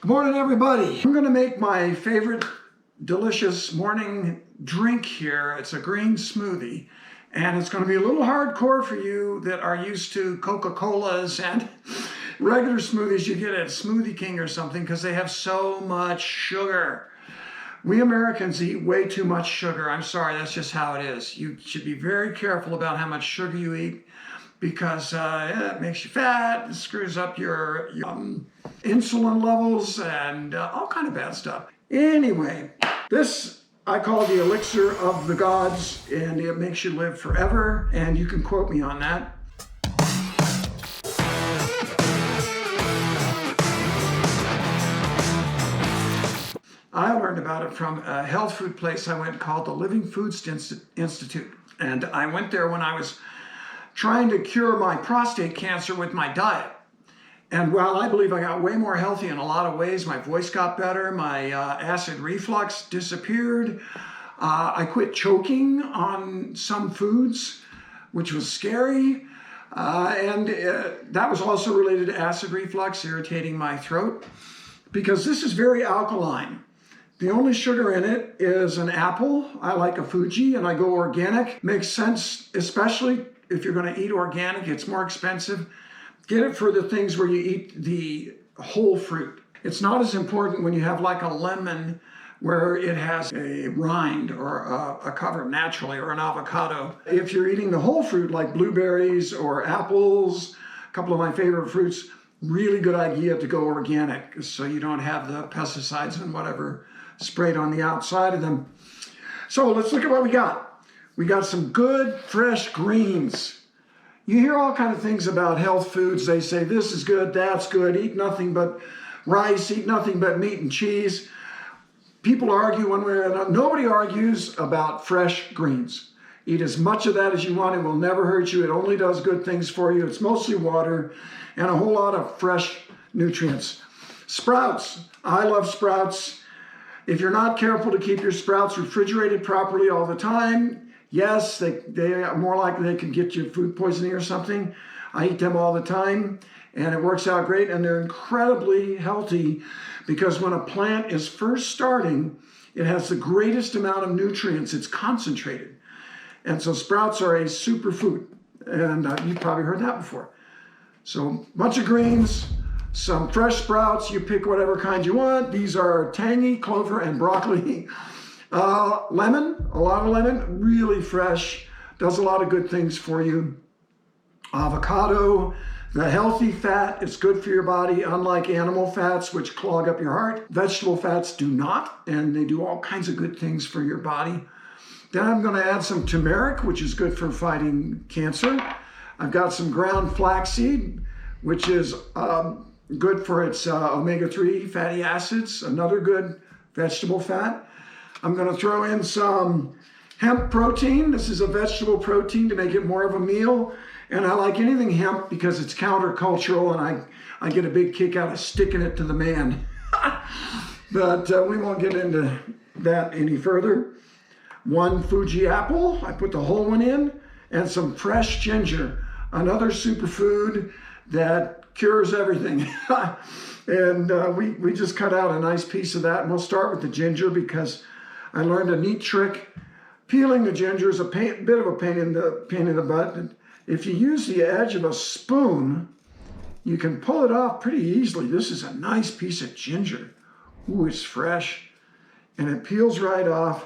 Good morning, everybody. I'm going to make my favorite delicious morning drink here. It's a green smoothie, and it's going to be a little hardcore for you that are used to Coca-Colas and regular smoothies you get at Smoothie King or something, because they have so much sugar. We Americans eat way too much sugar. I'm sorry, that's just how it is. You should be very careful about how much sugar you eat, because it makes you fat, it screws up your insulin levels, and all kind of bad stuff. Anyway, this I call the elixir of the gods, and it makes you live forever, and you can quote me on that. I learned about it from a health food place I went called the Living Foods Institute, and I went there when I was trying to cure my prostate cancer with my diet. And while I believe I got way more healthy in a lot of ways, my voice got better, my acid reflux disappeared, I quit choking on some foods, which was scary, and that was also related to acid reflux, irritating my throat, because this is very alkaline. The only sugar in it is an apple. I like a Fuji, and I go organic. Makes sense, especially if you're going to eat organic. It's more expensive. Get it for the things where you eat the whole fruit. It's not as important when you have like a lemon where it has a rind or a cover naturally, or an avocado. If you're eating the whole fruit like blueberries or apples, a couple of my favorite fruits, really good idea to go organic so you don't have the pesticides and whatever sprayed on the outside of them. So let's look at what we got. We got some good fresh greens. You hear all kinds of things about health foods. They say this is good, that's good, eat nothing but rice, eat nothing but meat and cheese. People argue one way or another. Nobody argues about fresh greens. Eat as much of that as you want. It will never hurt you. It only does good things for you. It's mostly water and a whole lot of fresh nutrients. Sprouts. I love sprouts. If you're not careful to keep your sprouts refrigerated properly all the time, yes, they are more likely they can get you food poisoning or something. I eat them all the time, and it works out great, and they're incredibly healthy, because when a plant is first starting, it has the greatest amount of nutrients. It's concentrated. And so sprouts are a superfood, and you've probably heard that before. So a bunch of greens, some fresh sprouts. You pick whatever kind you want. These are tangy, clover, and broccoli. Lemon, a lot of lemon, really fresh, does a lot of good things for you. Avocado, the healthy fat, it's good for your body, unlike animal fats, which clog up your heart. Vegetable fats do not, and they do all kinds of good things for your body. Then I'm going to add some turmeric, which is good for fighting cancer. I've got some ground flaxseed, which is good for its omega-3 fatty acids, another good vegetable fat. I'm going to throw in some hemp protein. This is a vegetable protein to make it more of a meal. And I like anything hemp because it's countercultural, and I get a big kick out of sticking it to the man. But we won't get into that any further. One Fuji apple, I put the whole one in, and some fresh ginger, another superfood that cures everything. And we just cut out a nice piece of that, and we'll start with the ginger because I learned a neat trick. Peeling the ginger is a bit of a pain in the butt. If you use the edge of a spoon, you can pull it off pretty easily. This is a nice piece of ginger. Ooh, it's fresh, and it peels right off,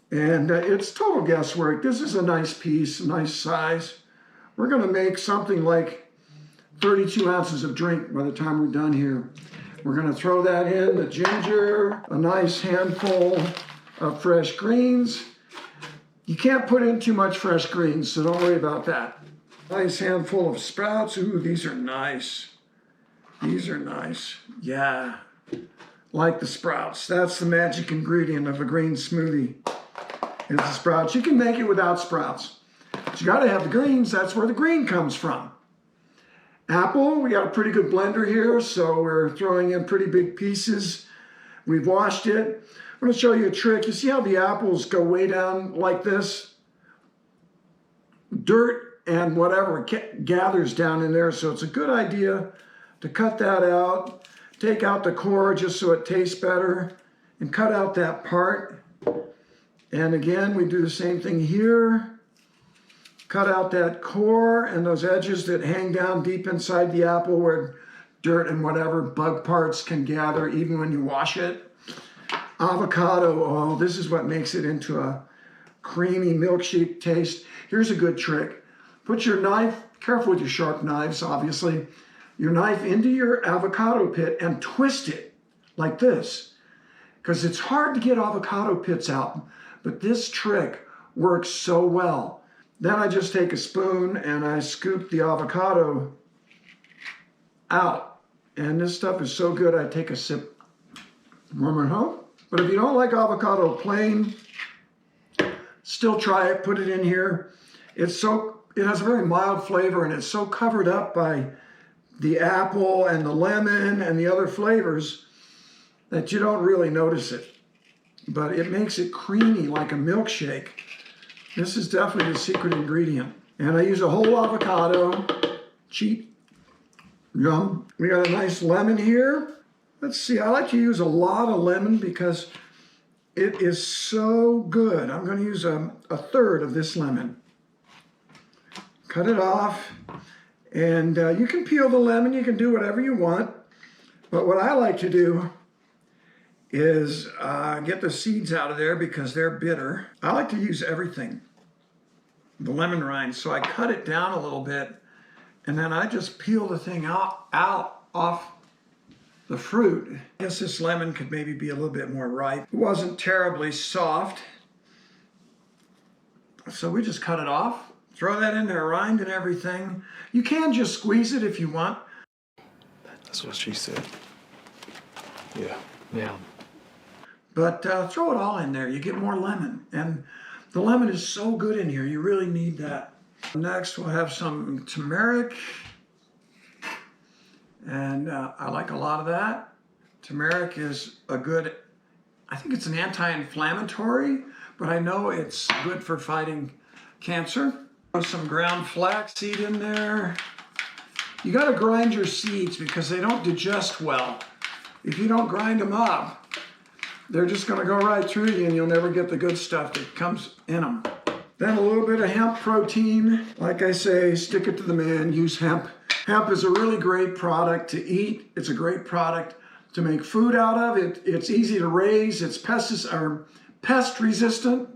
and it's total guesswork. This is a nice piece, a nice size. We're going to make something like 32 ounces of drink by the time we're done here. We're going to throw that in, the ginger, a nice handful of fresh greens. You can't put in too much fresh greens, so don't worry about that. Nice handful of sprouts. Ooh, these are nice. These are nice. Yeah, like the sprouts. That's the magic ingredient of a green smoothie, is the sprouts. You can make it without sprouts, but you got to have the greens. That's where the green comes from. Apple, we got a pretty good blender here, so we're throwing in pretty big pieces. We've washed it. I'm going to show you a trick. You see how the apples go way down like this? Dirt and whatever gathers down in there, so it's a good idea to cut that out. take out the core just so it tastes better and cut out that part. And again, we do the same thing here. Cut out that core and those edges that hang down deep inside the apple where dirt and whatever bug parts can gather even when you wash it. Avocado, oh, this is what makes it into a creamy milkshake taste. Here's a good trick. Put your knife, careful with your sharp knives, obviously, your knife into your avocado pit and twist it like this, because it's hard to get avocado pits out, but this trick works so well. Then I just take a spoon and I scoop the avocado out, and this stuff is so good I take a sip. Remember, huh? But if you don't like avocado plain, still try it, put it in here. It has a very mild flavor and it's so covered up by the apple and the lemon and the other flavors that you don't really notice it. But it makes it creamy like a milkshake. This is definitely the secret ingredient. And I use a whole avocado, cheap, yum. We got a nice lemon here. Let's see, I like to use a lot of lemon because it is so good. I'm going to use a third of this lemon. Cut it off, and you can peel the lemon, you can do whatever you want. But what I like to do is get the seeds out of there because they're bitter. I like to use everything, the lemon rind, so I cut it down a little bit, and then I just peel the thing out off the fruit. I guess this lemon could maybe be a little bit more ripe. It wasn't terribly soft, so we just cut it off. Throw that in there, rind and everything. You can just squeeze it if you want. That's what she said. Yeah. Yeah. But throw it all in there. You get more lemon. And the lemon is so good in here. You really need that. Next, we'll have some turmeric. And I like a lot of that. Turmeric is a good, I think it's an anti-inflammatory, but I know it's good for fighting cancer. Some ground flaxseed in there. You got to grind your seeds because they don't digest well. If you don't grind them up, they're just going to go right through you and you'll never get the good stuff that comes in them. Then a little bit of hemp protein. Like I say, stick it to the man, use hemp. Hemp is a really great product to eat. It's a great product to make food out of. It's easy to raise. It's pest resistant.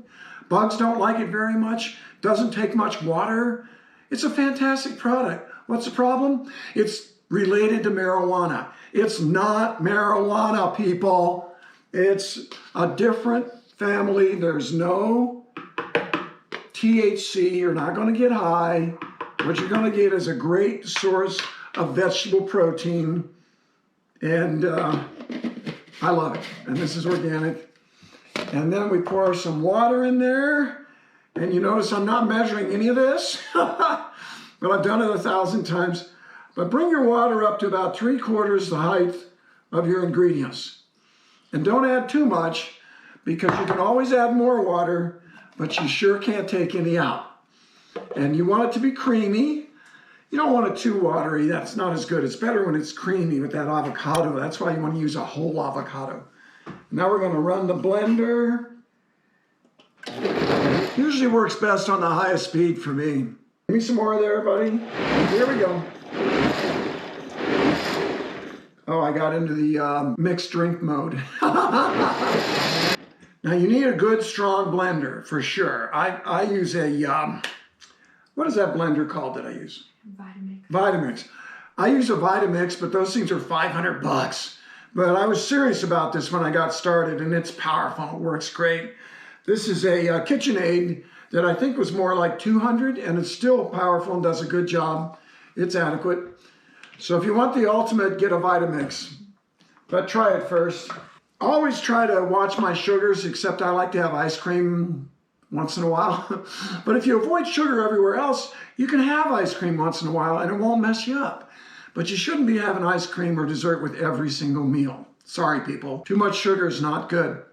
Bugs don't like it very much. Doesn't take much water. It's a fantastic product. What's the problem? It's related to marijuana. It's not marijuana, people. It's a different family. There's no THC. You're not going to get high. What you're going to get is a great source of vegetable protein. And I love it. And this is organic. And then we pour some water in there. And you notice I'm not measuring any of this. But I've done it 1,000 times. But bring your water up to about 3/4 the height of your ingredients. And don't add too much because you can always add more water, but you sure can't take any out. And you want it to be creamy. You don't want it too watery. That's not as good. It's better when it's creamy with that avocado. That's why you want to use a whole avocado. Now we're going to run the blender. Usually works best on the highest speed for me. Give me some more there, buddy. Here we go. Oh, I got into the mixed drink mode. Now you need a good strong blender for sure. I use a, what is that blender called that I use? Vitamix. Vitamix. I use a Vitamix, but those things are $500. But I was serious about this when I got started, and it's powerful. It works great. This is a KitchenAid that I think was more like $200, and it's still powerful and does a good job. It's adequate. So if you want the ultimate, get a Vitamix. But try it first. Always try to watch my sugars, except I like to have ice cream once in a while. But if you avoid sugar everywhere else, you can have ice cream once in a while and it won't mess you up. But you shouldn't be having ice cream or dessert with every single meal. Sorry, people. Too much sugar is not good.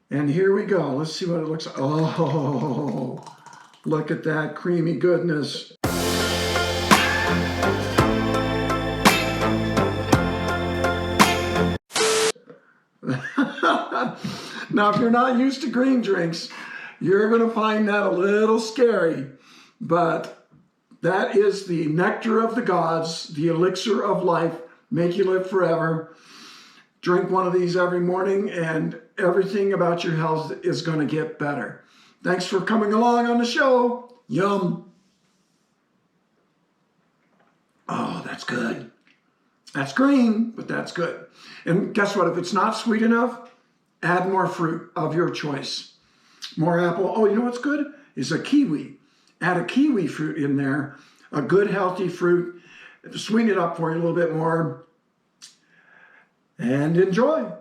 And here we go. Let's see what it looks like. Oh, look at that creamy goodness. Now, if you're not used to green drinks, you're going to find that a little scary, but that is the nectar of the gods, the elixir of life, make you live forever. Drink one of these every morning and everything about your health is going to get better. Thanks for coming along on the show. Yum. Oh, that's good. That's green, but that's good. And guess what? If it's not sweet enough, add more fruit of your choice. More apple. Oh, you know what's good? Is a kiwi. Add a kiwi fruit in there. A good, healthy fruit. Sweeten it up for you a little bit more. And enjoy.